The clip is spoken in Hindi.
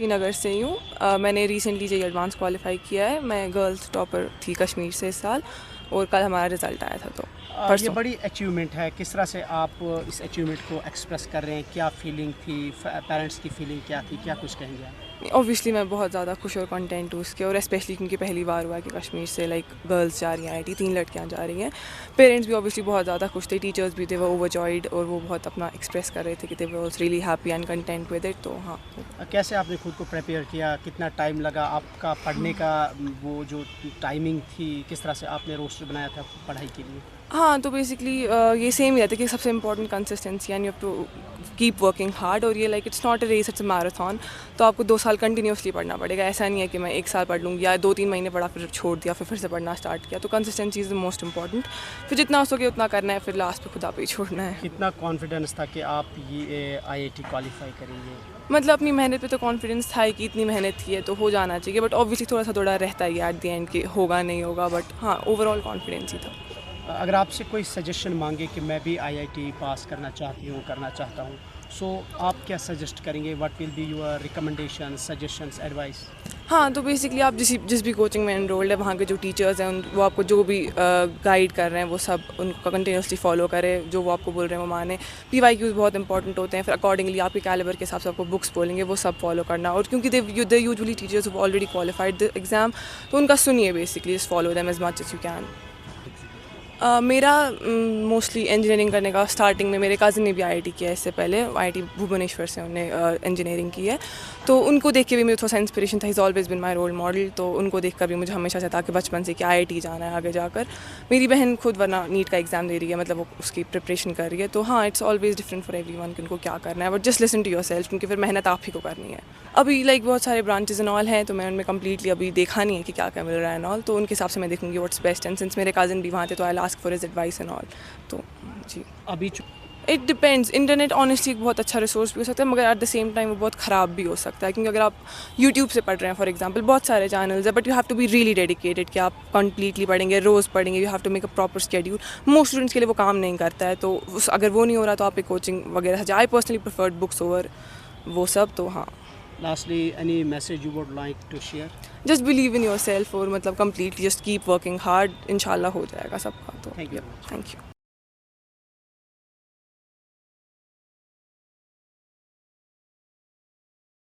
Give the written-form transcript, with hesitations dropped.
श्रीनगर से ही हूँ। मैंने रिसेंटली जेईई एडवांस क्वालिफाई किया है। मैं गर्ल्स टॉपर थी कश्मीर से इस साल, और कल हमारा रिज़ल्ट आया था। तो ये परसों बड़ी अचीवमेंट है, किस तरह से आप इस अचीवमेंट को एक्सप्रेस कर रहे हैं? क्या फीलिंग थी, पेरेंट्स की फीलिंग क्या थी, क्या कुछ कहेंगे आप? ऑब्वियसली मैं बहुत ज़्यादा खुश और कंटेंट हूँ उसके, और स्पेशली क्योंकि पहली बार हुआ है कि कश्मीर से गर्ल्स जा रही हैं आईआईटी, 3 लड़कियाँ जा रही हैं। पेरेंट्स भी ऑब्वियसली बहुत ज़्यादा खुश थे, टीचर्स भी थे, वो ओवरजॉयड, और वो बहुत अपना एक्सप्रेस कर रहे थे कि they were really happy and content with it. तो हाँ। कैसे आपने खुद को प्रिपेयर किया, कितना टाइम लगा आपका पढ़ने का? वो जो टाइमिंग थी, किस तरह से आपने रोस्टर बनाया था पढ़ाई के लिए? हाँ, तो बेसिकली ये सेम ही रहता है कि सबसे important consistency, and you have to keep working hard. और ये it's not a race, it's a marathon. तो आपको 2 साल कंटिन्यूसली पढ़ना पड़ेगा। ऐसा नहीं है कि मैं 1 साल पढ़ लूँगी या 2-3 महीने पढ़ा फिर छोड़ दिया, फिर से पढ़ना स्टार्ट किया। तो consistency is the most important. फिर जितना हो सके उतना करना है, फिर लास्ट पे खुदा पे ही छोड़ना है। कितना कॉन्फिडेंस था कि आप ये आईआईटी क्वालिफाई करेंगे? मतलब अपनी मेहनत पे तो कॉन्फिडेंस था ही कि इतनी मेहनत की है तो हो जाना चाहिए, बट ऑब्वियसली थोड़ा रहता ही है एट द एंड कि होगा नहीं होगा, बट हाँ, ओवरऑल कॉन्फिडेंस ही था। अगर आपसे कोई सजेशन मांगे कि मैं भी आईआईटी पास करना चाहती हूँ, करना चाहता हूँ, सो आप क्या सजेस्ट करेंगे? What will be your recommendation, suggestions, advice? हाँ, तो बेसिकली आप जिस भी कोचिंग में एनरोल्ड है, वहाँ के जो टीचर्स हैं वो आपको जो भी गाइड कर रहे हैं वो सब उनको कंटिन्यूसली फॉलो करें, जो वो आपको बोल रहे हैं वो माने। पीवाईक्यूज़ बहुत इंपॉर्टेंट होते हैं, फिर अकॉर्डिंगली आपके कैलिबर के हिसाब से आपको बुक्स बोलेंगे वो सब फॉलो करना। और क्योंकि they usually teachers who already qualified the exam, तो उनका सुनिए, basically just follow them as much as you can. मेरा मोस्टली इंजीनियरिंग करने का स्टार्टिंग में, मेरे कज़न ने भी आईआईटी किया है इससे पहले, आईआईटी भुवनेश्वर से उन्होंने इंजीनियरिंग की है। तो उनको देख के भी मुझे थोड़ा सा इंस्पिरेशन था। He is always been my role model. तो उनको देख कर भी मुझे हमेशा से था कि बचपन से कि आईआईटी जाना है आगे जाकर। मेरी बहन खुद वरना नीट का एग्ज़ाम दे रही है, मतलब वो उसकी प्रिपरेशन कर रही है। तो हाँ, it's always different for everyone कि उनको क्या करना है, but just listen to yourself, क्योंकि फिर मेहनत आप ही को करनी है। अभी बहुत सारे ब्रांचेज एंड ऑल हैं, तो मैं उनमें कम्प्लीटली अभी देखा नहीं है कि क्या क्या मिल रहा है एंड ऑल। तो उनके हिसाब से मैं देखूँगी व्हाट्स बेस्ट, एंड सिंस मेरे कज़न भी वहाँ थे तो I ask for his advice and all. तो जी, अभी इट डिपेंड्स। इंटरनेट ऑनेस्टली एक बहुत अच्छा रिसोर्स भी हो सकता है, मगर एट द सेम टाइम वो बहुत ख़राब भी हो सकता है, क्योंकि अगर आप यूट्यूब से पढ़ रहे हैं फॉर एग्जांपल, बहुत सारे चैनल्स है, but you have to be really dedicated कि आप कंप्लीटली पढ़ेंगे, रोज़ पढ़ेंगे, you have to make a proper schedule. Most students के लिए वो काम नहीं करता है, तो अगर वो नहीं हो रहा तो आप एक कोचिंग वगैरह से, I personally preferred books over वो सब। तो हाँ, lastly, any message you would like to share? Just believe in your self, और मतलब completely just keep working hard, इंशाल्लाह हो जाएगा सबका। तो Thank you. Thank you.